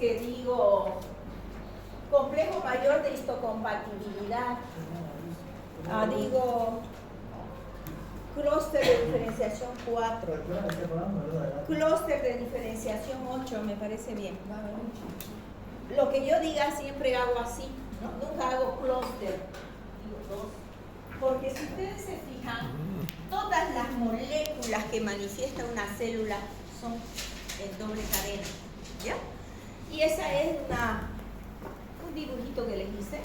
que digo complejo mayor de histocompatibilidad, digo clúster de diferenciación 4, clúster de diferenciación 8, me parece bien. Lo que yo diga siempre hago así, ¿no? Nunca hago clúster, digo 2. Porque si ustedes se fijan, todas las moléculas que manifiesta una célula son en doble cadena, ¿ya? Y esa es un dibujito que les hice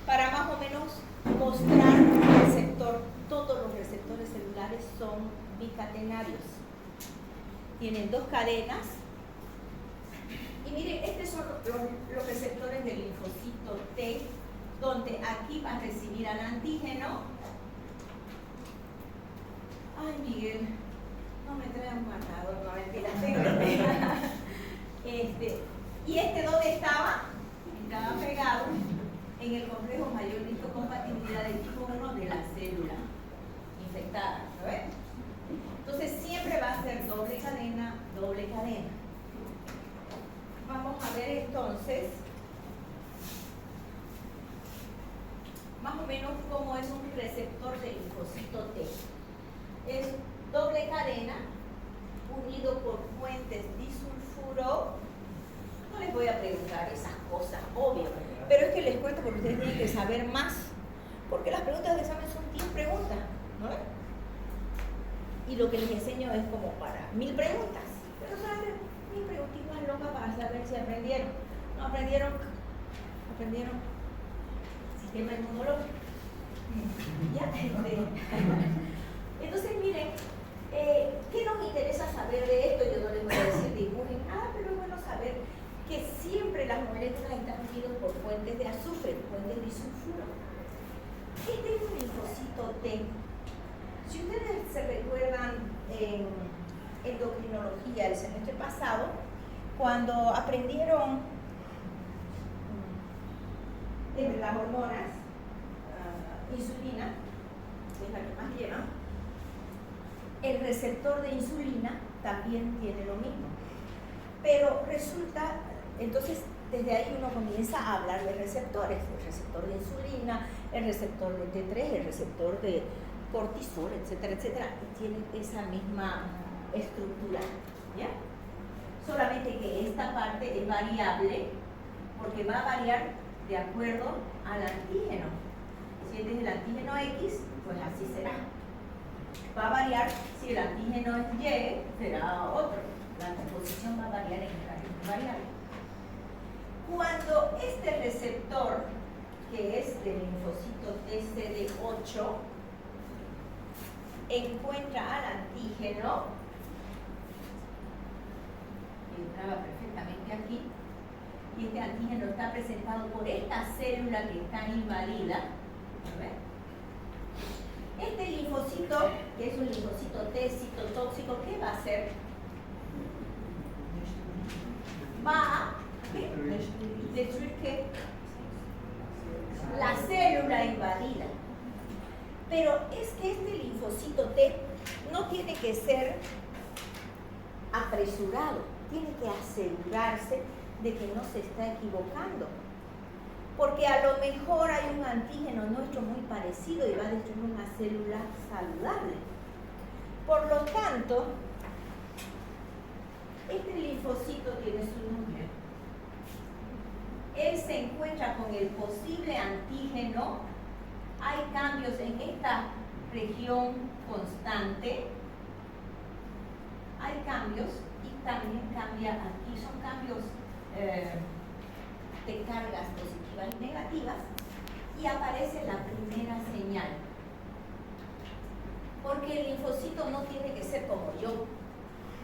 para más o menos mostrar un receptor. Todos los receptores celulares son bicatenarios. Tienen 2 cadenas. Y miren, estos son los receptores del linfocito T, donde aquí va a recibir al antígeno. Ay, Miguel, no me trae un marcador, no, mentira, ¿y dónde estaba? Estaba pegado en el complejo mayor de histocompatibilidad del tipo 1 de la célula infectada, ¿lo ven? Entonces siempre va a ser doble cadena, doble cadena. Vamos a ver entonces más o menos cómo es un receptor de linfocito T. Es doble cadena unido por puentes disulfuro. No les voy a preguntar esas cosas, obvio, pero es que les cuento porque ustedes tienen que saber más, porque las preguntas de examen son 10 preguntas, ¿no? Y lo que les enseño es como para 1000 preguntas, pero solamente 1000 preguntitas locas para saber si aprendieron. ¿No aprendieron? ¿Aprendieron? Sistema inmunológico. ¿Ya? Entonces, miren, ¿qué nos interesa saber de esto? Yo no les voy a decir dibujen nada, pero es bueno saber que siempre las moléculas están unidas por puentes de azufre, puentes disulfuro. Este es un linfocito T. Si ustedes se recuerdan en endocrinología el semestre pasado, cuando aprendieron entre las hormonas, insulina, que es la que más llevan, el receptor de insulina también tiene lo mismo. Pero resulta, entonces desde ahí uno comienza a hablar de receptores, el receptor de insulina, el receptor de T3, el receptor de cortisol, etcétera, etcétera, y tienen esa misma estructura, ¿ya? Solamente que esta parte es variable porque va a variar de acuerdo al antígeno. Si este es el antígeno X, pues así será. Va a variar si el antígeno es Y, será otro. La composición va a variar en variable. Cuando este receptor, que es del linfocito TCD8, encuentra al antígeno, entraba perfectamente aquí, y este antígeno está presentado por esta célula que está inválida. Este linfocito, que es un linfocito T citotóxico, ¿qué va a hacer? Va a destruir ¿qué? La célula invadida. Pero es que este linfocito T no tiene que ser apresurado, tiene que asegurarse de que no se está equivocando. Porque a lo mejor hay un antígeno nuestro muy parecido y va a destruir una célula saludable. Por lo tanto, este linfocito tiene su número. Él se encuentra con el posible antígeno. Hay cambios en esta región constante. Hay cambios y también cambia aquí. Son cambios de cargas positivas y negativas. Y aparece la primera señal. Porque el linfocito no tiene que ser como yo,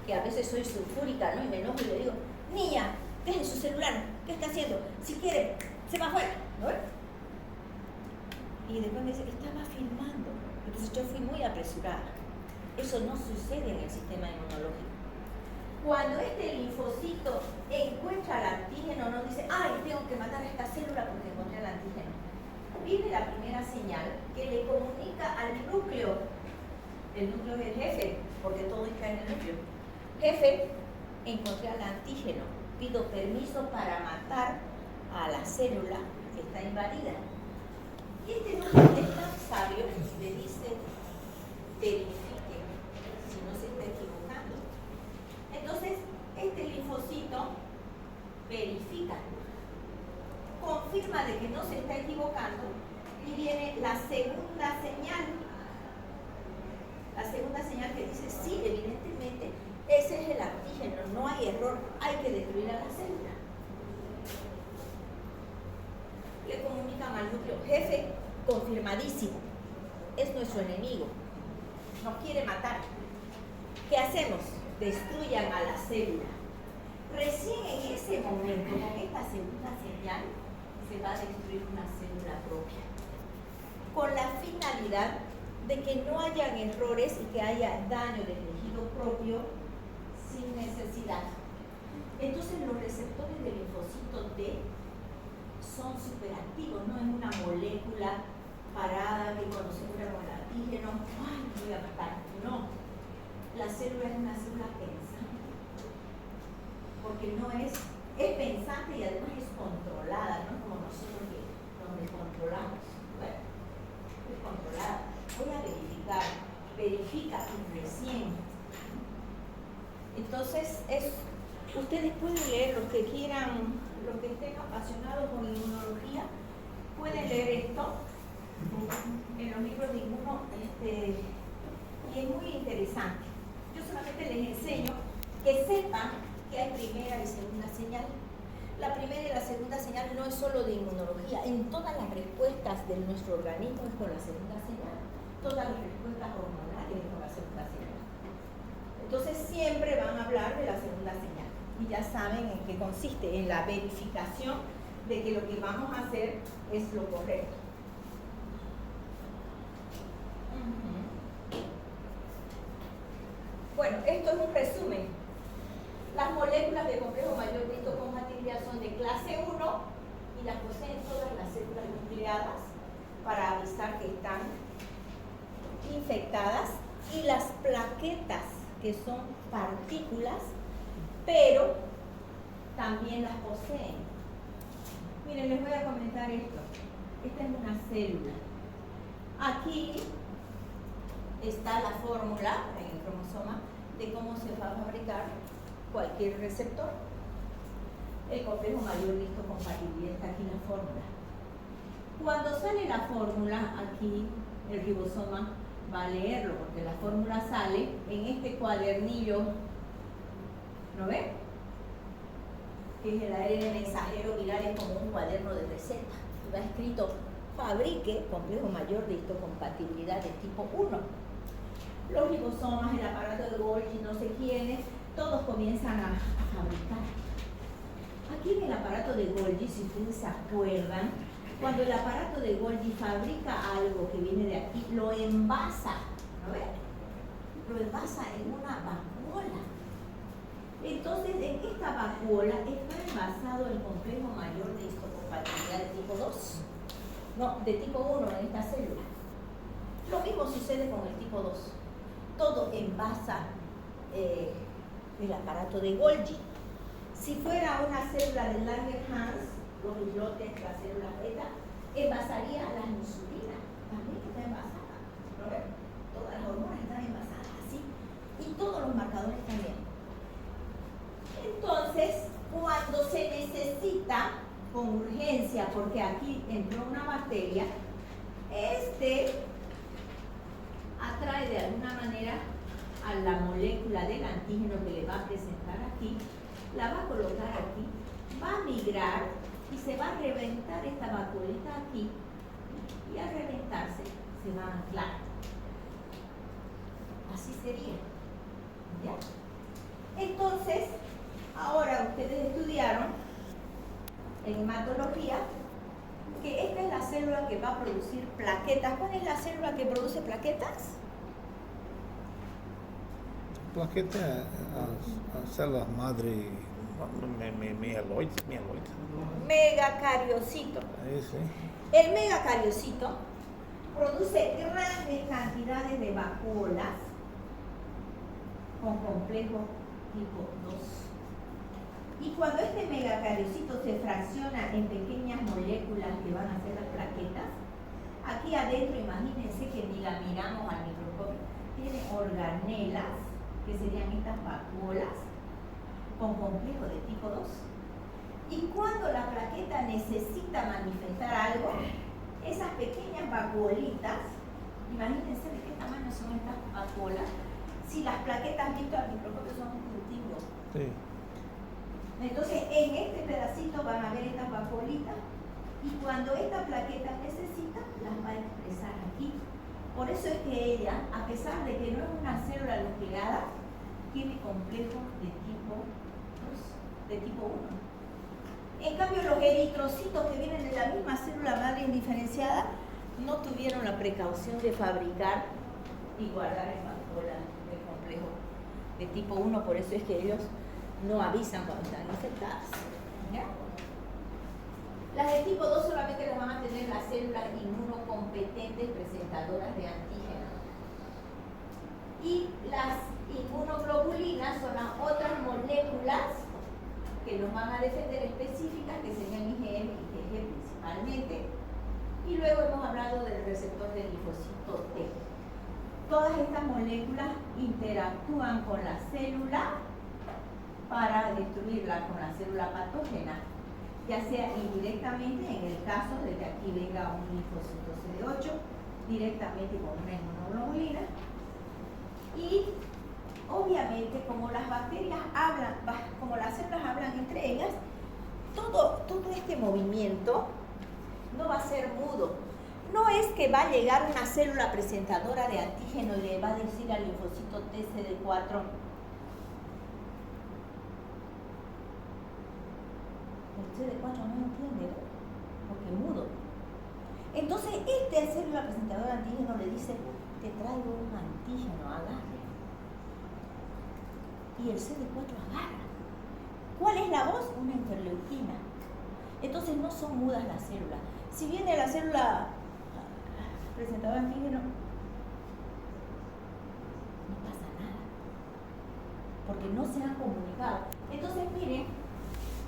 que a veces soy sulfúrica, ¿no? Y me enojo y le digo, niña, deje su celular, ¿qué está haciendo? Si quiere, se va afuera, ¿no? Y después me dice, estaba filmando. Entonces yo fui muy apresurada. Eso no sucede en el sistema inmunológico. Cuando este linfocito encuentra al antígeno, no dice, ay, tengo que matar a esta célula porque encontré el antígeno. Viene la primera señal que le comunica al núcleo. El núcleo es el jefe, porque todo está en el núcleo. Jefe, encontré al antígeno. pido permiso para matar a la célula que está invadida. Y este número es tan sabio que le dice, verifique si no se está equivocando. Entonces, este linfocito verifica, confirma de que no se está equivocando y viene la segunda señal. La segunda señal que dice, sí, evidentemente, ese es el antígeno, no hay error, hay que destruir a la célula. Le comunican al núcleo, jefe, confirmadísimo, es nuestro enemigo, nos quiere matar. ¿Qué hacemos? Destruyan a la célula. Recién en ese momento, con esta segunda señal, se va a destruir una célula propia, con la finalidad de que no hayan errores y que haya daño del tejido propio sin necesidad. Entonces los receptores del linfocito T son superactivos, no es una molécula parada que conocemos como el antígeno, ¡ay, me voy a matar! No, la célula es una célula pensante, porque no es pensante y además es controlada, no como nosotros que nos descontrolamos. Bueno, es controlada. Voy a verificar, verifica y recién. Entonces, ustedes pueden leer, los que quieran, los que estén apasionados con inmunología, pueden leer esto en los libros de Inmuno, y es muy interesante. Yo solamente les enseño que sepan que hay primera y segunda señal. La primera y la segunda señal no es solo de inmunología, en todas las respuestas de nuestro organismo es con la segunda señal. Todas las respuestas hormonales con la segunda señal. Entonces siempre van a hablar de la segunda señal y ya saben en qué consiste, en la verificación de que lo que vamos a hacer es lo correcto. Bueno, esto es un resumen. Las moléculas de complejo mayor de histocompatibilidad son de clase 1 y las poseen todas las células nucleadas para avisar que están infectadas, y las plaquetas, que son partículas, pero también las poseen. Miren, les voy a comentar esto. Esta es una célula. Aquí está la fórmula en el cromosoma de cómo se va a fabricar cualquier receptor. El complejo mayor de histocompatibilidad, está aquí la fórmula. Cuando sale la fórmula, aquí el ribosoma va a leerlo, porque la fórmula sale en este cuadernillo, ¿no ven? Que es el ARN mensajero viral, es como un cuaderno de receta. Y va escrito, fabrique complejo mayor de histocompatibilidad de tipo 1. Los ribosomas, el aparato de Golgi, no sé quiénes, todos comienzan a fabricar. Aquí en el aparato de Golgi, si ustedes se acuerdan, cuando el aparato de Golgi fabrica algo que viene de aquí, lo envasa, ¿no ven? Lo envasa en una vacuola. Entonces, en esta vacuola está envasado el complejo mayor de histocompatibilidad de tipo 2. No, de tipo 1 en esta célula. Lo mismo sucede con el tipo 2. Todo envasa el aparato de Golgi. Si fuera una célula de Langerhans, los islotes, la célula beta, envasaría la insulina, también está envasada, ¿no ven? Todas las hormonas están envasadas así, y todos los marcadores también. Entonces, cuando se necesita con urgencia, porque aquí entró una bacteria, atrae de alguna manera a la molécula del antígeno que le va a presentar aquí, la va a colocar aquí, va a migrar y se va a reventar esta vacuolita aquí, y al reventarse se va a anclar. Así sería, ¿ya? Entonces, ahora ustedes estudiaron en hematología que esta es la célula que va a producir plaquetas. ¿Cuál es la célula que produce plaquetas? Plaqueta, células madre, mieloides. Megacariocito. Ahí sí. El megacariocito produce grandes cantidades de vacuolas con complejo tipo 2. Y cuando este megacariocito se fracciona en pequeñas moléculas que van a ser las plaquetas, aquí adentro, imagínense que ni la miramos al microscopio, tiene organelas, que serían estas vacuolas, con complejo de tipo 2. Y cuando la plaqueta necesita manifestar algo, esas pequeñas vacuolitas, imagínense de qué tamaño son estas vacuolas, si las plaquetas vistas al microscopio son un cultivo. Sí. Entonces, en este pedacito van a ver estas vacuolitas y cuando esta plaqueta necesita, las va a expresar aquí. Por eso es que ella, a pesar de que no es una célula nucleada, tiene complejo de tipo 2, de tipo 1. En cambio, los eritrocitos que vienen de la misma célula madre indiferenciada no tuvieron la precaución de fabricar y guardar en vacuola el complejo de tipo 1, por eso es que ellos no avisan cuando están infectadas. ¿Ya? Las de tipo 2 solamente las van a tener las células inmunocompetentes presentadoras de antígenos. Y las inmunoglobulinas son las otras moléculas que nos van a defender específicas, que serían IgM y IgG principalmente. Y luego hemos hablado del receptor del linfocito T. Todas estas moléculas interactúan con la célula para destruirla con la célula patógena, ya sea indirectamente, en el caso de que aquí venga un linfocito CD8, directamente con una inmunoglobulina. Y obviamente, como las bacterias hablan, como las células hablan entre ellas, todo este movimiento no va a ser mudo. No es que va a llegar una célula presentadora de antígeno y le va a decir al linfocito TCD4, el CD4 no entiende, ¿no? Porque es mudo. Entonces, esta célula presentadora de antígeno le dice, te traigo un antígeno, agarre. Y el CD4 agarra. ¿Cuál es la voz? Una interleuquina. Entonces no son mudas las células. Si viene la célula presentadora de antígeno, no pasa nada, porque no se han comunicado. Entonces miren,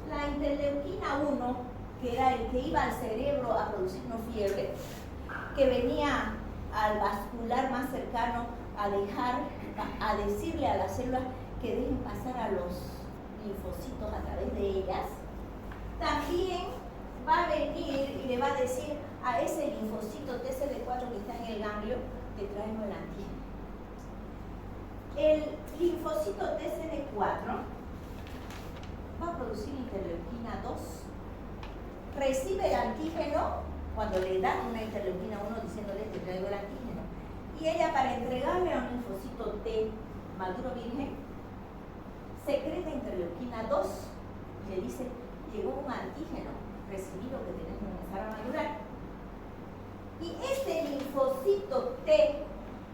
la interleuquina 1, que era el que iba al cerebro a producirnos fiebre, que venía al vascular más cercano a decirle a las células que dejen pasar a los linfocitos a través de ellas, también va a venir y le va a decir a ese linfocito TCD4 que está en el ganglio, te traigo el antígeno. El linfocito TCD4 va a producir interleuquina 2, recibe el antígeno cuando le dan una interleuquina 1 diciéndole te traigo el antígeno, y ella, para entregarle a un linfocito T maduro virgen, secreta interleuquina 2 y le dice, llegó un antígeno, recibí lo que tenés que empezar a madurar. Y este linfocito T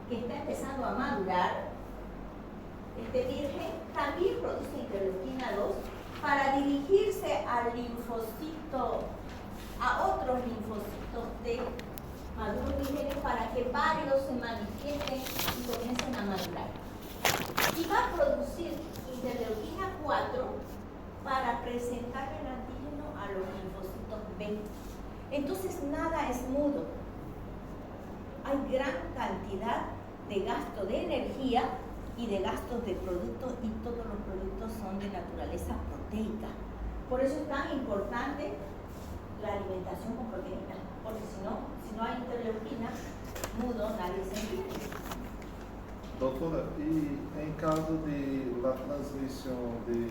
que está empezando a madurar, este virgen, también produce interleuquina 2 para dirigirse al linfocito, a otros linfocitos T maduros vírgenes, para que varios se manifiesten y comiencen a madurar. Y va a producir interleuquina 4 para presentar el antígeno a los linfocitos B. Entonces nada es mudo. Hay gran cantidad de gasto de energía y de gastos de productos, y todos los productos son de naturaleza proteica. Por eso es tan importante la alimentación con proteínas, porque si no hay interleuquina, mudo, nadie se entiende. Doutora, e em caso de la transmissão de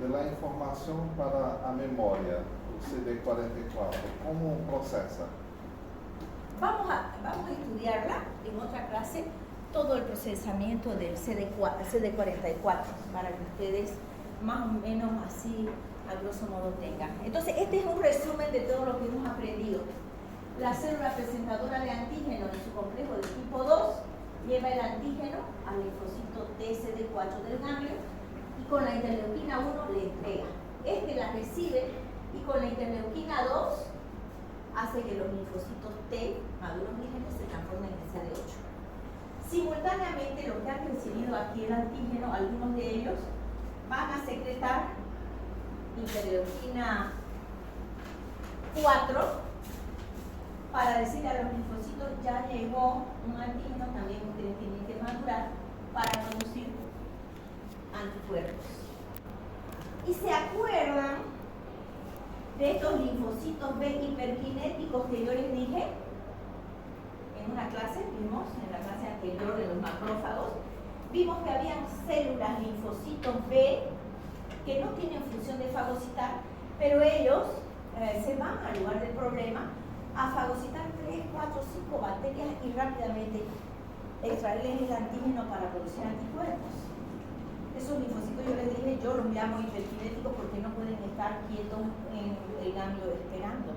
la informação para a memória, o CD44, como processa? Vamos a estudiarla en otra clase, todo el procesamiento del CD44, para que ustedes más o menos así, a grosso modo, tengan. Entonces, este es un resumen de todo lo que hemos aprendido. La célula presentadora de antígeno en su complejo de tipo 2 lleva el antígeno al linfocito TCD4 del ganglio y con la interleuquina 1 le entrega. Este la recibe y con la interleuquina 2 hace que los linfocitos T maduros vírgenes se transformen en CD8. Simultáneamente, los que han recibido aquí el antígeno, algunos de ellos van a secretar interleuquina 4 para decirle a los linfocitos ya llegó un antígeno, también ustedes tienen que madurar para producir anticuerpos. Y se acuerdan de estos linfocitos B hiperkinéticos que yo les dije en una clase, vimos en la clase anterior de los macrófagos, vimos que habían células linfocitos B que no tienen función de fagocitar, pero ellos se van al lugar del problema a fagocitar 3, 4, 5 bacterias y rápidamente extraerles el antígeno para producir anticuerpos. Esos linfocitos yo les dije, yo los llamo hiperkinéticos porque no pueden estar quietos en el ganglio esperando.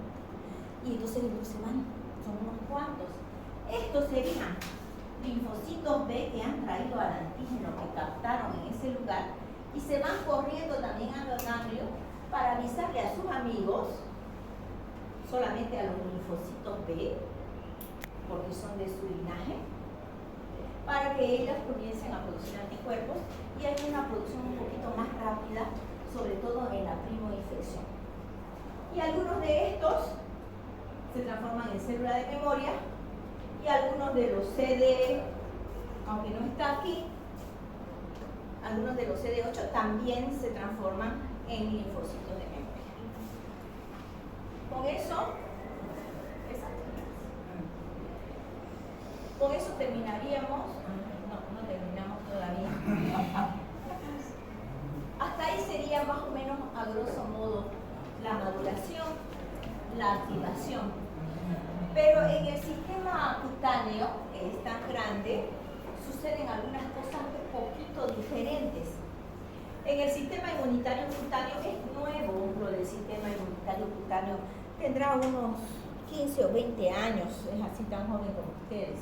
Y entonces ellos se van, son unos cuantos. Estos serían linfocitos B que han traído al antígeno que captaron en ese lugar y se van corriendo también al ganglio para avisarle a sus amigos, solamente a los linfocitos B, porque son de su linaje, para que ellos comiencen a producir anticuerpos y hay una producción un poquito más rápida, sobre todo en la primoinfección. Y algunos de estos se transforman en célula de memoria y algunos de los CD, aunque no está aquí, algunos de los CD8 también se transforman en linfocitos de memoria. Con eso terminaríamos. No terminamos todavía. Hasta ahí sería más o menos a grosso modo la maduración, la activación. Pero en el sistema cutáneo, que es tan grande, suceden algunas cosas un poquito diferentes. En el sistema inmunitario cutáneo es nuevo, lo del sistema inmunitario cutáneo tendrá unos 15 o 20 años, es así tan joven como ustedes.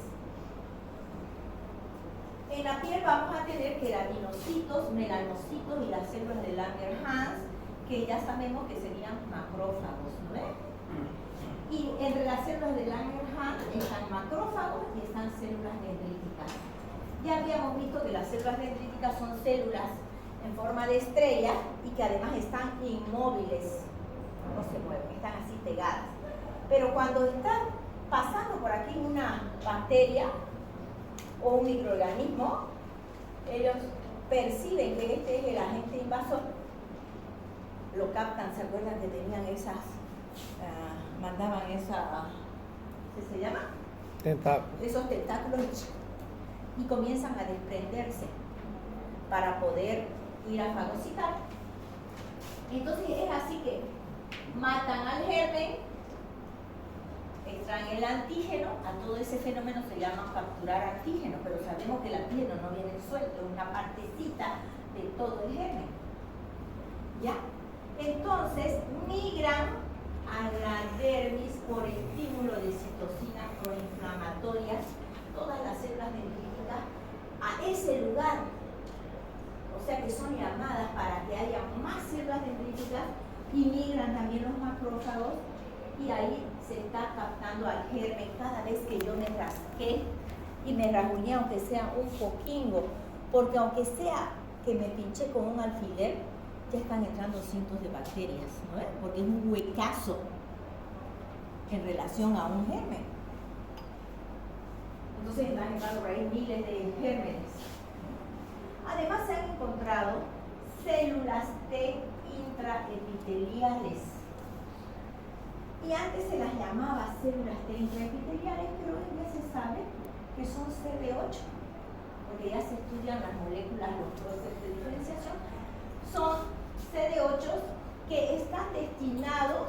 En la piel vamos a tener queratinocitos, melanocitos y las células de Langerhans, que ya sabemos que serían macrófagos, ¿no ves? Y entre las células de Langerhans están macrófagos y están células dendríticas. Ya habíamos visto que las células dendríticas son células en forma de estrella y que además están inmóviles, no se mueven, están así pegadas. Pero cuando está pasando por aquí una bacteria o un microorganismo, ellos perciben que este es el agente invasor, lo captan, ¿se acuerdan que tenían esas, mandaban esa, ¿qué se llama? Tentáculos. Esos tentáculos y comienzan a desprenderse para poder ir a fagocitar. Entonces es así que matan al germen, extraen el antígeno, a todo ese fenómeno se llama capturar antígeno, pero sabemos que el antígeno no viene suelto, es una partecita de todo el germen. ¿Ya? Entonces migran a la dermis por estímulo de citocinas proinflamatorias, todas las células dendríticas, a ese lugar. O sea que son llamadas para que haya más células dendríticas y migran también los macrófagos y ahí se está captando al germen cada vez que yo me rasqué y me rasguñé, aunque sea un poquingo, porque aunque sea que me pinché con un alfiler, ya están entrando cientos de bacterias, ¿no? Porque es un huecazo en relación a un germen. Entonces están entrando por ahí miles de gérmenes. Además se han encontrado células T intraepiteliales. Y antes se las llamaba células T intraepiteliales, pero hoy ya se sabe que son CD8, porque ya se estudian las moléculas, los procesos de diferenciación. Son CD8 que están destinados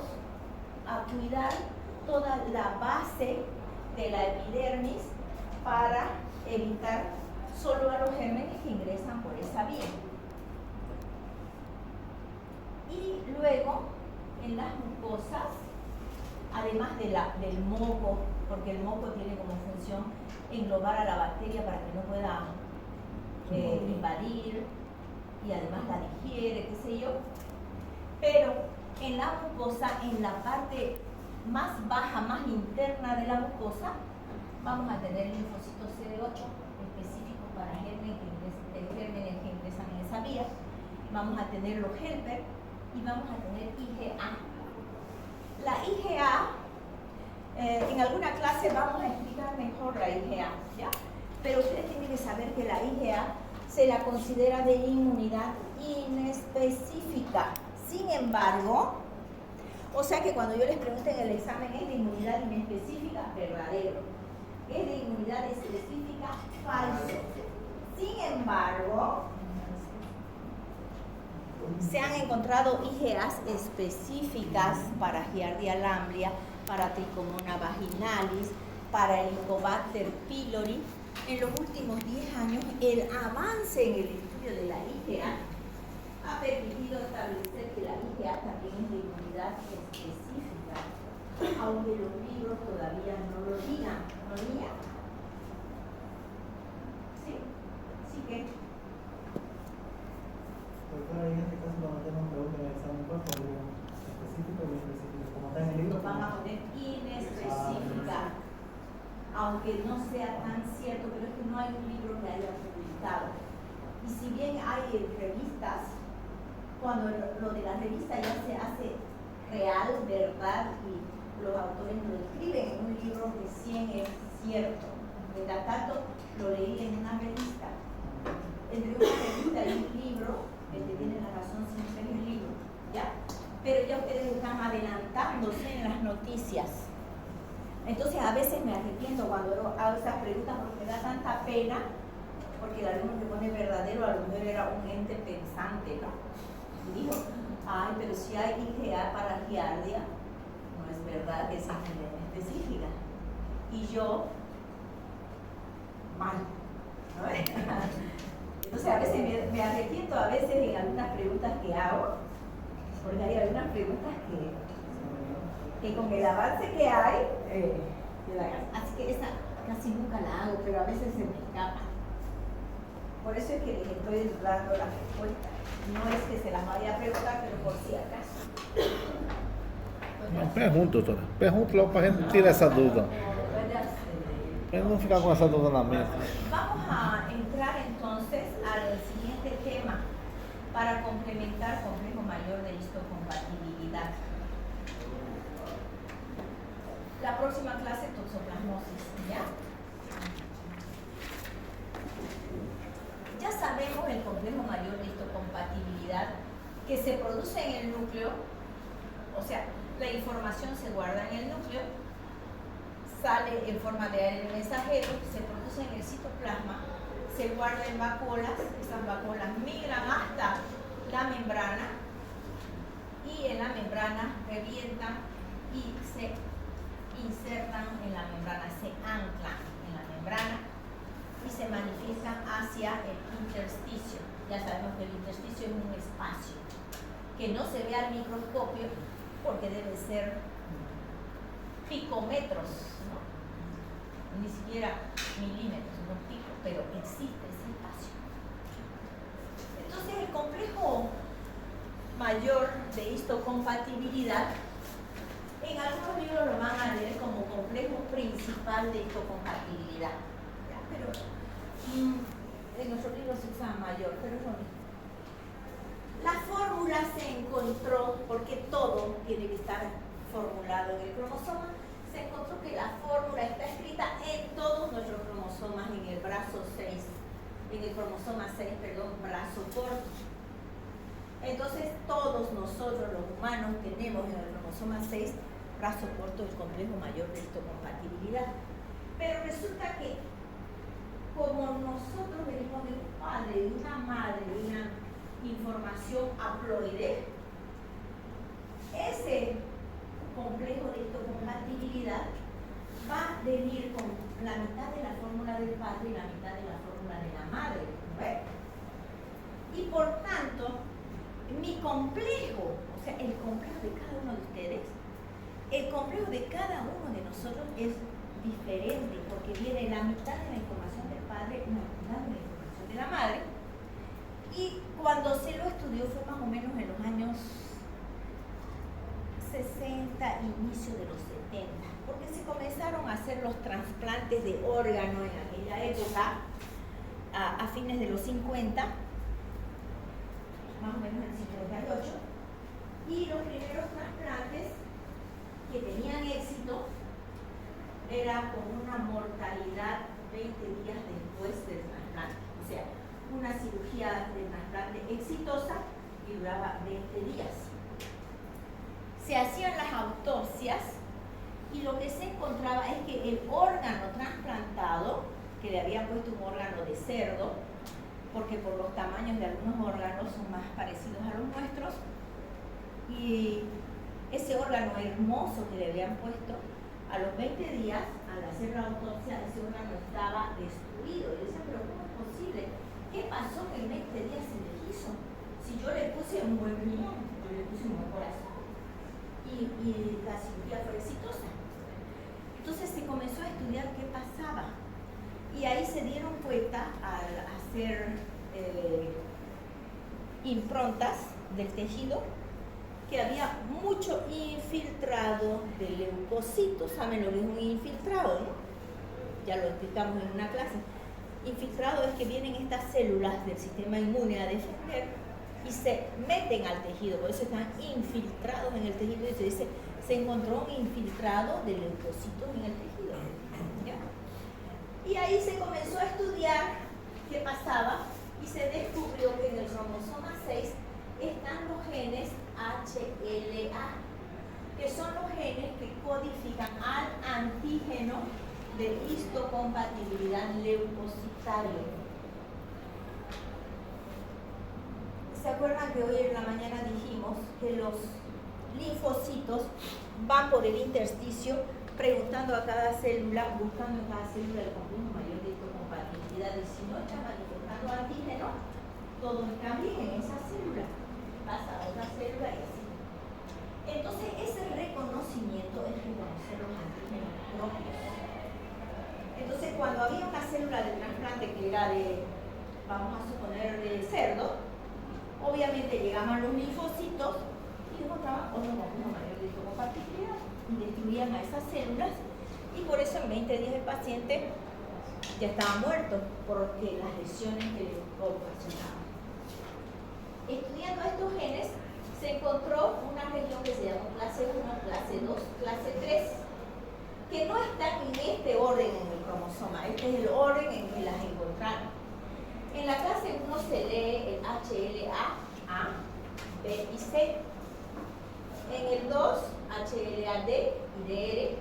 a cuidar toda la base de la epidermis para evitar solo a los gérmenes que ingresan por esa vía. Y luego, en las mucosas, además del moco, porque el moco tiene como función englobar a la bacteria para que no pueda invadir, y además la digiere, qué sé yo, pero en la mucosa, en la parte más baja, más interna de la mucosa, vamos a tener linfocitos CD8 específicos para gérmenes que ingresan en esa vía. Vamos a tener los helper, y vamos a tener IgA. La IgA, en alguna clase vamos a explicar mejor la IgA, ¿ya? Pero ustedes tienen que saber que la IgA se la considera de inmunidad inespecífica. Sin embargo, o sea que cuando yo les pregunte en el examen, ¿es de inmunidad inespecífica? Verdadero. ¿Es de inmunidad específica? Falso. Sin embargo, se han encontrado IgAs específicas para Giardia lamblia, para Trichomona vaginalis, para Helicobacter pylori. En los últimos 10 años, el avance en el estudio de la IgA ha permitido establecer que la IgA también es de inmunidad específica, aunque los libros todavía no lo digan. ¿No digan? ¿Sí? ¿Sí que? Doctora, en este caso cuando tenemos preguntas en el examen, ¿cuál sería? ¿Específico o inespecífico? Como está en el libro. Van a poner inespecífica, aunque no sea tan cierto, pero es que no hay un libro que haya publicado. Y si bien hay revistas, cuando lo de la revista ya se hace real, verdad, y los autores lo escriben en un libro, recién es cierto. Mientras tanto, lo leí en una revista. Entre una revista y un libro, el que tiene la razón siempre es el libro, ¿ya? Pero ya ustedes están adelantándose en las noticias. Entonces a veces me arrepiento cuando hago esas preguntas porque me da tanta pena, porque el alumno que pone verdadero a lo mejor era un ente pensante, ¿no? Y dijo, ay, pero si hay IgA para Giardia, no es verdad que es inmunidad específica. Y yo, mal, ¿no? Entonces a veces me arrepiento a veces en algunas preguntas que hago, porque hay algunas preguntas que con el avance que hay, así que esa casi nunca la hago, pero a veces se me escapa. Por eso es que les estoy dando la respuesta. No es que se las vaya a preguntar, pero por si acaso. Não, pergunta, doutora. Pergunta logo para a gente tirar essa dúvida. Para não ficar com essa dúvida na mente. Vamos a entrar entonces al siguiente tema para complementar complejo mayor de histocompatibilidad. La próxima clase, toxoplasmosis, ¿ya? Ya sabemos el complejo mayor de histocompatibilidad que se produce en el núcleo, o sea, la información se guarda en el núcleo, sale en forma de ARN mensajero, se produce en el citoplasma, se guarda en vacuolas, esas vacuolas migran hasta la membrana y en la membrana revientan y se insertan en la membrana, se anclan en la membrana y se manifiestan hacia el intersticio. Ya sabemos que el intersticio es un espacio que no se ve al microscopio porque debe ser picómetros, ¿no? Ni siquiera milímetros, no picos, pero existe ese espacio. Entonces el complejo mayor de histocompatibilidad, en algunos libros lo van a leer como complejo principal de histocompatibilidad, ¿ya? Pero en nuestros libros se usa mayor, pero es lo mismo. La fórmula se encontró, porque todo tiene que estar formulado en el cromosoma, se encontró que la fórmula está escrita en todos nuestros cromosomas, en el brazo 6, en el cromosoma 6, perdón, brazo corto. Entonces todos nosotros los humanos tenemos en el cromosoma 6, brazo corto, el complejo mayor de histocompatibilidad. Pero resulta que como nosotros venimos de un padre, de una madre, de una información haploide, ese complejo de histocompatibilidad va a venir con la mitad de la fórmula del padre y la mitad de la fórmula de la madre, ¿no? Y por tanto, mi complejo, o sea, el complejo de cada uno de ustedes, el complejo de cada uno de nosotros es diferente, porque viene la mitad de la información del padre y la mitad de la información de la madre. Y cuando se lo estudió fue más o menos en los años 60, inicio de los 70, porque se comenzaron a hacer los trasplantes de órgano en aquella época, a fines de los 50, más o menos en el 58, Y los primeros trasplantes que tenían éxito era con una mortalidad 20 días después del trasplante. O sea, una cirugía de trasplante exitosa y duraba 20 días. Se hacían las autopsias y lo que se encontraba es que el órgano trasplantado, que le habían puesto un órgano de cerdo, porque por los tamaños de algunos órganos son más parecidos a los nuestros, y ese órgano hermoso que le habían puesto, a los 20 días, al hacer la autopsia, ese órgano estaba destruido. Y decía, pero ¿cómo es posible? ¿Qué pasó que en 20 días se le hizo? Si yo le puse un buen riñón, yo le puse un buen corazón. Y la cirugía fue exitosa. Entonces se comenzó a estudiar qué pasaba. Y ahí se dieron cuenta, al hacer improntas del tejido, que había mucho infiltrado de leucocitos. ¿Saben lo que es un infiltrado, no? Ya lo explicamos en una clase. Infiltrado es que vienen estas células del sistema inmune a defender y se meten al tejido, por eso están infiltrados en el tejido y se dice, se encontró un infiltrado de leucocitos en el tejido. ¿Ya? Y ahí se comenzó a estudiar qué pasaba y se descubrió que en el cromosoma 6 están los genes HLA, que son los genes que codifican al antígeno de histocompatibilidad leucocitaria. ¿Se acuerdan que hoy en la mañana dijimos que los linfocitos van por el intersticio preguntando a cada célula, buscando en cada célula el complejo mayor de histocompatibilidad, y si no está manifestando antígeno, todo está bien en esa célula, pasa a otra célula y así. Entonces ese reconocimiento es reconocer los antígenos propios. Entonces cuando había una célula de trasplante que era de, vamos a suponer, de cerdo, obviamente llegaban los linfocitos y encontraban otro complejo mayor de histocompatibilidad y destruían a esas células, y por eso en 20 días el paciente ya estaba muerto porque las lesiones que le ocasionaban. Estudiando estos genes se encontró una región que se llama clase 1, clase 2, clase 3, que no están en este orden en el cromosoma. Este es el orden en que las encontraron. En la clase 1 se lee el HLA, A, B y C. En el 2, HLA D y DR.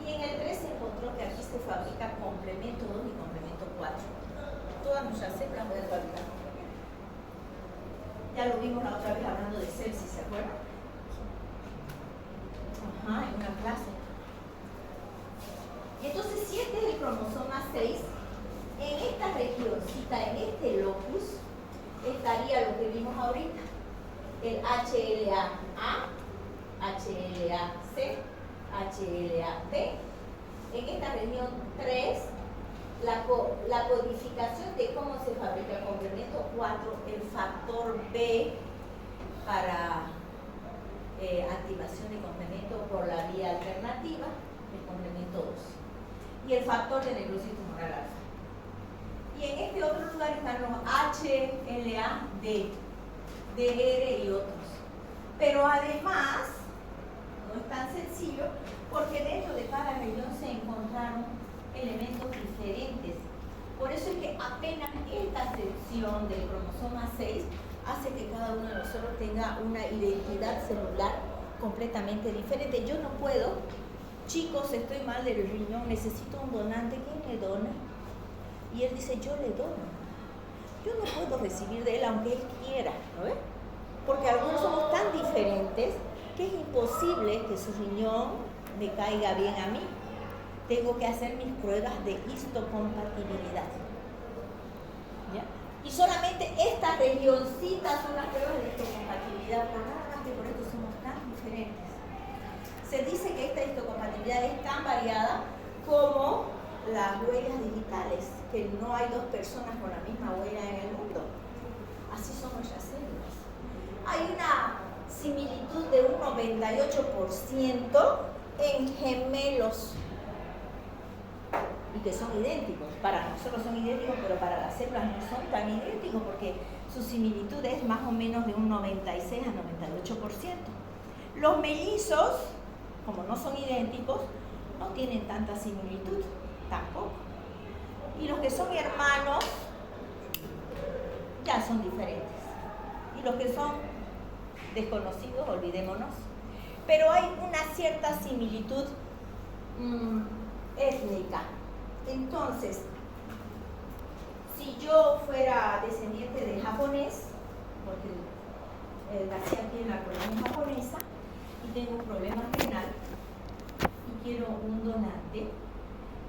Y en el 3 se encontró que aquí se fabrica complemento 2 y complemento 4. Todas nuestras células pueden fabricar complemento. Ya lo vimos la otra vez hablando de sepsis, ¿se acuerdan? Ajá, en una clase. Y entonces, si este es el cromosoma 6, en esta regioncita, en este locus, estaría lo que vimos ahorita, el HLA-A, HLA-C, HLA-B. En esta región 3, la codificación de cómo se fabrica el complemento 4, el factor B para activación de complemento por la vía alternativa, el complemento 2, y el factor de necrosis tumoral alfa. Y en este otro lugar están los HLA-D, DR y otros. Pero además, no es tan sencillo, porque dentro de cada región se encontraron elementos diferentes. Por eso es que apenas esta sección del cromosoma 6 hace que cada uno de nosotros tenga una identidad celular completamente diferente. Yo no puedo, chicos, estoy mal del riñón, necesito un donante, ¿quién me dona? Y él dice, yo le dono. Yo no puedo recibir de él aunque él quiera, ¿no ves? Porque algunos somos tan diferentes que es imposible que su riñón me caiga bien a mí. Tengo que hacer mis pruebas de histocompatibilidad. ¿Ya? Y solamente esta regioncita son las pruebas de histocompatibilidad, por nada más que por esto somos tan diferentes. Se dice que esta histocompatibilidad es tan variada como las huellas digitales, que no hay dos personas con la misma huella en el mundo. Así son nuestras células. Hay una similitud de un 98% en gemelos, y que son idénticos. Para nosotros son idénticos, pero para las células no son tan idénticos porque su similitud es más o menos de un 96 a 98%. Los mellizos, como no son idénticos, no tienen tanta similitud, tampoco. Y los que son hermanos, ya son diferentes. Y los que son desconocidos, olvidémonos. Pero hay una cierta similitud étnica. Entonces, si yo fuera descendiente de japonés, porque nací aquí en la colonia japonesa y tengo un problema renal y quiero un donante,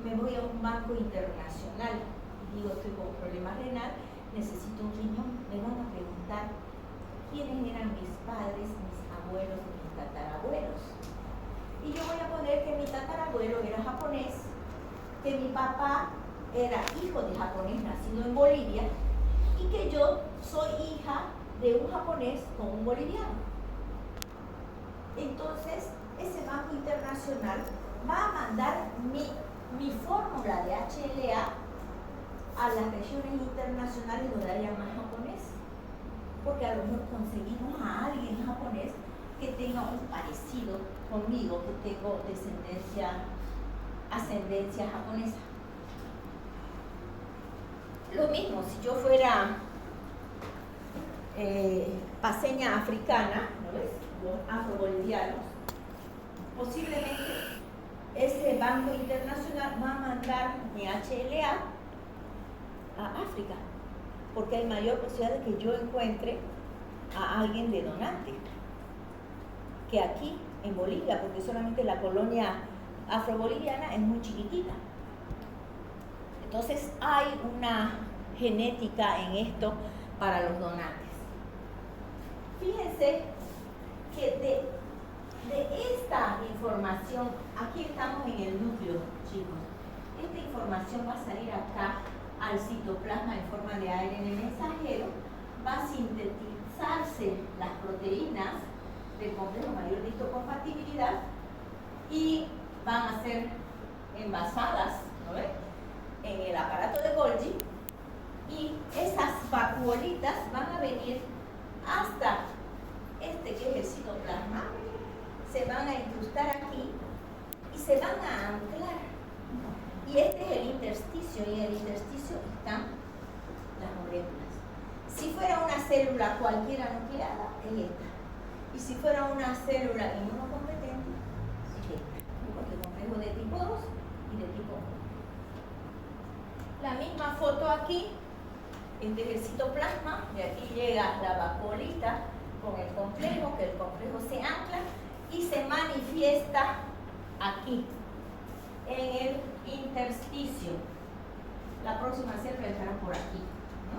me voy a un banco internacional y digo, estoy con un problema renal, necesito un riñón. Me van a preguntar quiénes eran mis padres, mis abuelos y mis tatarabuelos. Y yo voy a poner que mi tatarabuelo era japonés, que mi papá era hijo de japonés nacido en Bolivia y que yo soy hija de un japonés con un boliviano. Entonces, ese banco internacional va a mandar mi fórmula de HLA a las regiones internacionales donde haya más japonés, porque a lo mejor conseguimos a alguien japonés que tenga un parecido conmigo, que tengo ascendencia japonesa. Lo mismo, si yo fuera paseña africana, ¿no ves? Los afrobolivianos, posiblemente ese banco internacional va a mandar mi HLA a África, porque hay mayor posibilidad de que yo encuentre a alguien de donante que aquí en Bolivia, porque solamente la colonia afroboliviana es muy chiquitita. Entonces hay una genética en esto para los donantes. Fíjense que de esta información, aquí estamos en el núcleo, chicos. Esta información va a salir acá al citoplasma en forma de ARN mensajero, va a sintetizarse las proteínas del complejo mayor de histocompatibilidad y van a ser envasadas, ¿no ves?, en el aparato de Golgi, y esas vacuolitas van a venir hasta este que es el citoplasma, se van a incrustar aquí y se van a anclar. Y este es el intersticio, y en el intersticio están las moléculas. Si fuera una célula cualquiera nucleada, es esta. Y si fuera una célula inmunocompetente, es esta. Porque complejo de tipo 2 y de tipo 1. La misma foto aquí, este es el citoplasma, de aquí llega la vacuolita con el complejo, que el complejo se ancla y se manifiesta aquí, en el intersticio. La próxima célula estará por aquí, ¿no?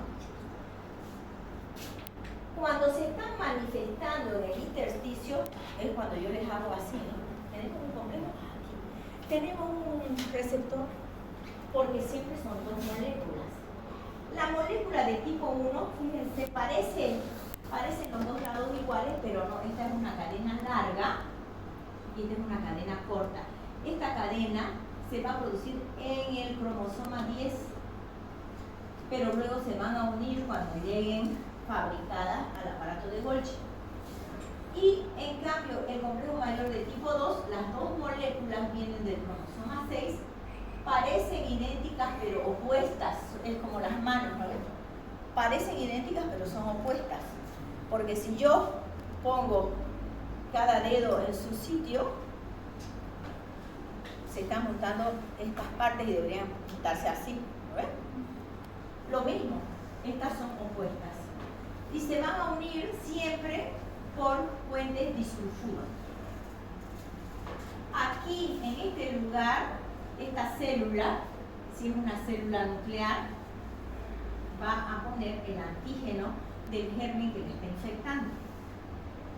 Cuando se están manifestando en el intersticio, es cuando yo les hago así, ¿no? Tenemos un complejo aquí. Tenemos un receptor, porque siempre son dos moléculas. La molécula de tipo 1, fíjense, parecen los dos lados iguales, pero no, esta es una cadena larga y esta es una cadena corta. Esta cadena se va a producir en el cromosoma 10, pero luego se van a unir cuando lleguen fabricadas al aparato de Golgi. Y en cambio, el complejo mayor de tipo 2, las dos moléculas vienen del cromosoma 6, parecen idénticas pero opuestas, es como las manos, ¿no? Parecen idénticas pero son opuestas, porque si yo pongo cada dedo en su sitio, se están juntando estas partes y deberían juntarse así, ¿no ven? Lo mismo, estas son opuestas y se van a unir siempre por puentes disulfuros. Aquí, en este lugar, esta célula, si es una célula nuclear, va a poner el antígeno del germen que le está infectando.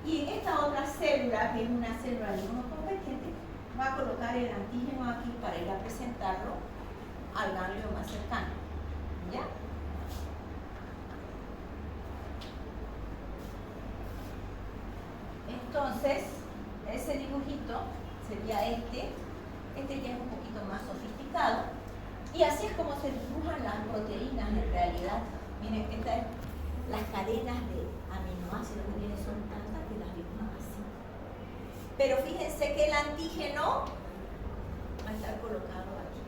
Y en esta otra célula, que es una célula inmunocompetente, va a colocar el antígeno aquí para ir a presentarlo al ganglio más cercano. ¿Ya? Entonces, ese dibujito sería este ya es un poquito más sofisticado, y así es como se dibujan las proteínas en realidad. Miren, esta es las cadenas de aminoácidos que vienen son tantas que las dibujan así. Pero fíjense que el antígeno va a estar colocado aquí.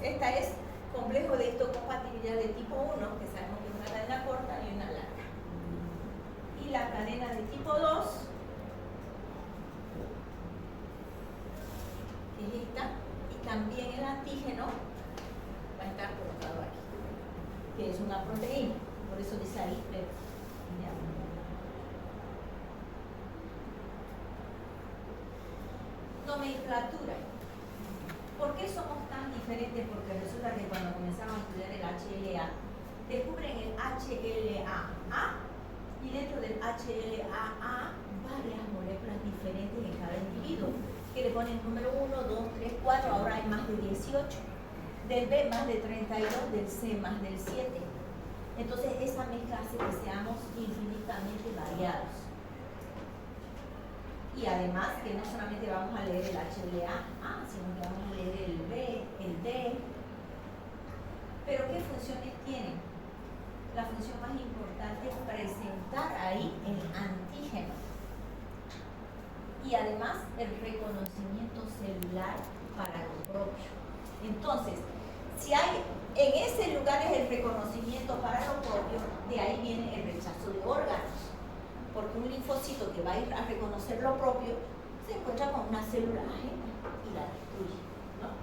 Esta es complejo de histocompatibilidad de tipo 1, que sabemos que es una cadena corta y una larga. Y la cadena de tipo 2, que es esta, y también el antígeno va a estar colocado aquí, que es una proteína, por eso dice ahí PEP. Nomenclatura. ¿Por qué somos tan diferentes? Porque resulta que cuando comenzamos a estudiar el HLA, descubren el HLA-A y dentro del HLA-A varias moléculas diferentes en cada individuo, que le ponen número 1, 2, 3, 4, ahora hay más de 18. Del B más de 32, del C más del 7. Entonces esa mezcla hace que seamos infinitamente variados. Y además que no solamente vamos a leer el HLA-A, sino que vamos a leer el B, el D. Pero ¿qué funciones tienen? La función más importante es presentar ahí el antígeno. Y además el reconocimiento celular para lo propio. Entonces, si hay en ese lugar es el reconocimiento para lo propio, de ahí viene el rechazo de órganos. Porque un linfocito que va a ir a reconocer lo propio se encuentra con una célula ajena y la destruye, ¿no?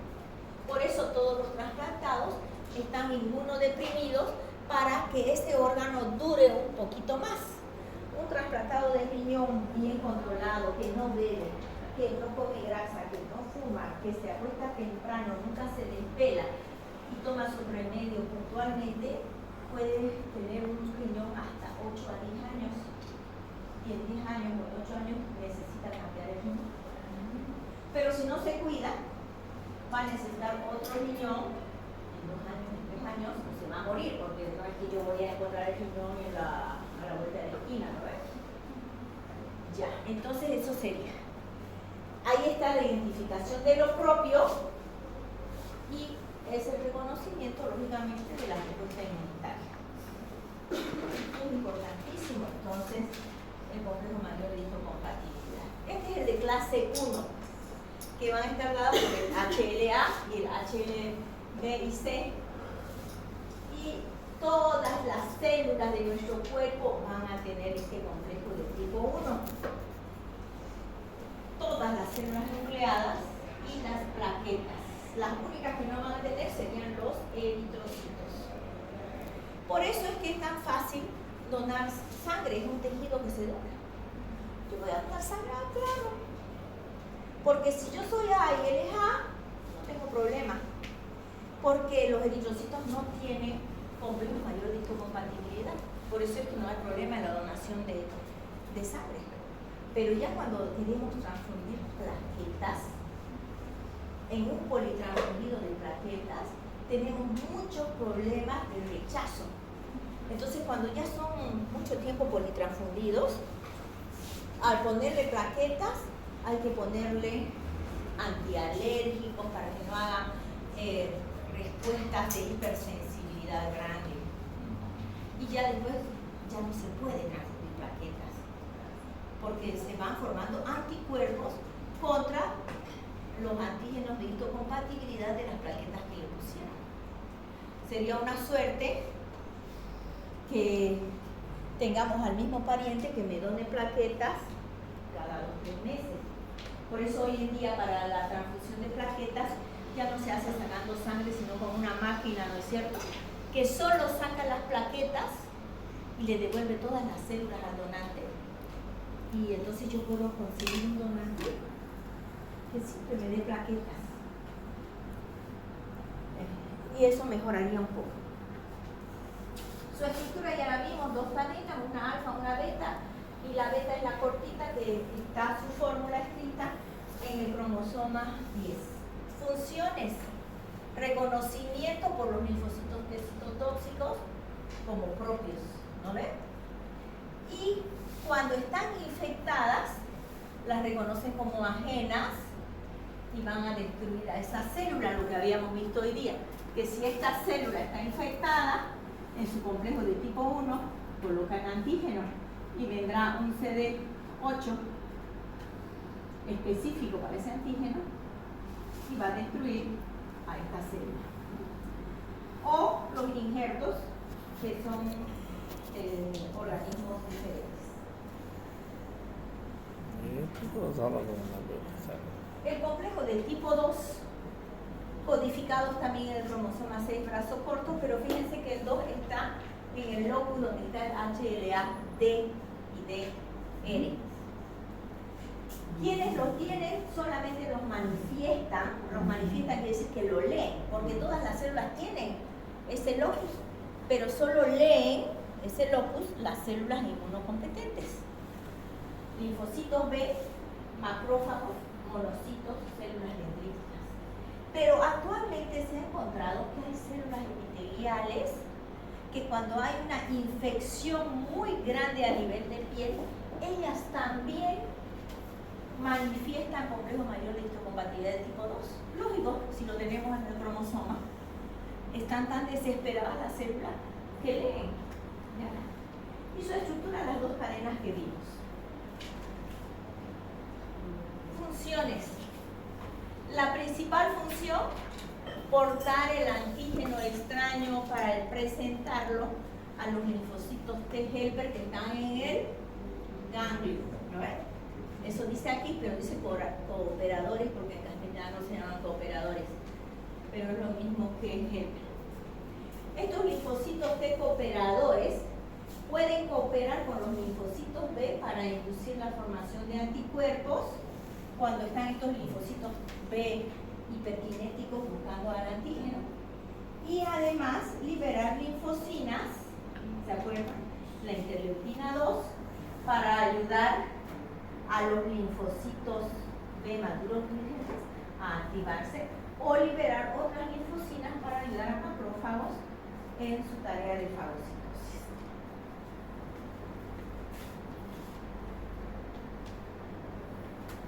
Por eso todos los trasplantados están inmunodeprimidos para que ese órgano dure un poquito más. Un trasplantado de riñón bien controlado, que no bebe, que no come grasa, que no fuma, que se acuesta temprano, nunca se desvela y toma su remedio puntualmente, puede tener un riñón hasta 8 a 10 años. Y en 10 años o 8 años necesita cambiar el riñón. Pero si no se cuida, va a necesitar otro riñón en 2 años, en 3 años, o se va a morir, porque no es que yo voy a encontrar el riñón a la vuelta de la esquina, ¿no ves? Ya, entonces eso sería. Ahí está la identificación de lo propio y es el reconocimiento, lógicamente, de la respuesta inmunitaria. Es importantísimo, entonces, el complejo mayor de histocompatibilidad. Este es el de clase 1, que van a estar dados por el HLA y el HLB y C. Y todas las células de nuestro cuerpo van a tener este complejo de tipo 1. Todas las células nucleadas y las plaquetas. Las únicas que no van a tener serían los eritrocitos. Por eso es que es tan fácil donar sangre, es un tejido que se dona. Yo voy a donar sangre, claro. Porque si yo soy A y él es A, no tengo problema. Porque los eritrocitos no tienen complejo mayor de histocompatibilidad. Por eso es que no hay problema en la donación de sangre. Pero ya cuando queremos transfundir plaquetas, en un politransfundido de plaquetas, tenemos muchos problemas de rechazo. Entonces, cuando ya son mucho tiempo politransfundidos, al ponerle plaquetas, hay que ponerle antialérgicos para que no hagan respuestas de hipersensibilidad grande. Y ya después ya no se puede transfundir plaquetas, porque se van formando anticuerpos contra los antígenos de histocompatibilidad de las plaquetas que le pusieron. Sería una suerte que tengamos al mismo pariente que me done plaquetas cada 2 o 3 meses. Por eso hoy en día para la transfusión de plaquetas ya no se hace sacando sangre, sino con una máquina, ¿no es cierto?, que solo saca las plaquetas y le devuelve todas las células al donante. Y entonces yo puedo conseguir un donante que siempre me dé plaquetas. Y eso mejoraría un poco. Su estructura ya la vimos, 2 cadenas, una alfa, una beta, y la beta es la cortita que está su fórmula escrita en el cromosoma 10. Funciones: reconocimiento por los linfocitos citotóxicos como propios, ¿no ven? Y cuando están infectadas, las reconocen como ajenas y van a destruir a esa célula, lo que habíamos visto hoy día, que si esta célula está infectada, en su complejo de tipo 1, colocan antígeno y vendrá un CD8 específico para ese antígeno y va a destruir a esta célula. O los injertos, que son organismos diferentes. El complejo del tipo 2, codificados también en el cromosoma 6 brazo corto, pero fíjense que el 2 está en el locus donde está el HLA, D y DR. Quienes lo tienen solamente los manifiestan quiere decir que lo leen, porque todas las células tienen ese locus, pero solo leen ese locus las células inmunocompetentes. Linfocitos B, macrófagos, monocitos, células dendríticas. Pero actualmente se ha encontrado que hay células epiteliales que cuando hay una infección muy grande a nivel de piel, ellas también manifiestan complejo mayor de histocompatibilidad de tipo 2. Lógico, si lo tenemos en el cromosoma. Están tan desesperadas las células que leen. ¿Ya? Y su estructura, las dos cadenas que vimos. Funciones. La principal función, portar el antígeno extraño para presentarlo a los linfocitos T helper que están en el ganglio. ¿No? Eso dice aquí, pero dice cooperadores porque en castellano se llaman cooperadores, pero es lo mismo que helper. Estos linfocitos T cooperadores pueden cooperar con los linfocitos B para inducir la formación de anticuerpos cuando están estos linfocitos B hiperkinéticos buscando al antígeno, y además liberar linfocinas, ¿se acuerdan? La interleuquina 2, para ayudar a los linfocitos B maduros vigentes a activarse, o liberar otras linfocinas para ayudar a macrófagos en su tarea de fagocitosis.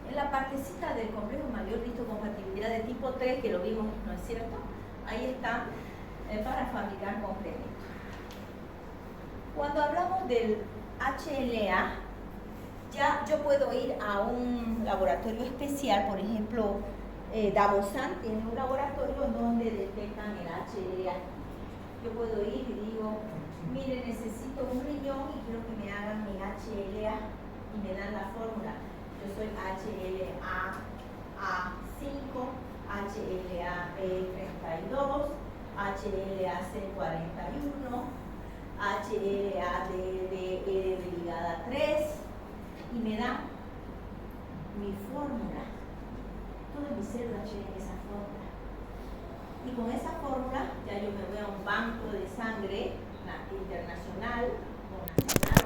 En la partecita del complejo mayor de histocompatibilidad de tipo 3, que lo vimos, ¿no es cierto? Ahí está para fabricar complementos. Cuando hablamos del HLA, ya yo puedo ir a un laboratorio especial, por ejemplo, Davosan tiene un laboratorio donde detectan el HLA. Yo puedo ir y digo, mire, necesito un riñón y quiero que me hagan mi HLA y me dan la fórmula. Yo soy HLA-A5, HLA-B32, HLA-C41, HLA-DDR ligada 3, y me dan mi fórmula. Todas mis células tienen esa fórmula. Y con esa fórmula ya yo me voy a un banco de sangre internacional o nacional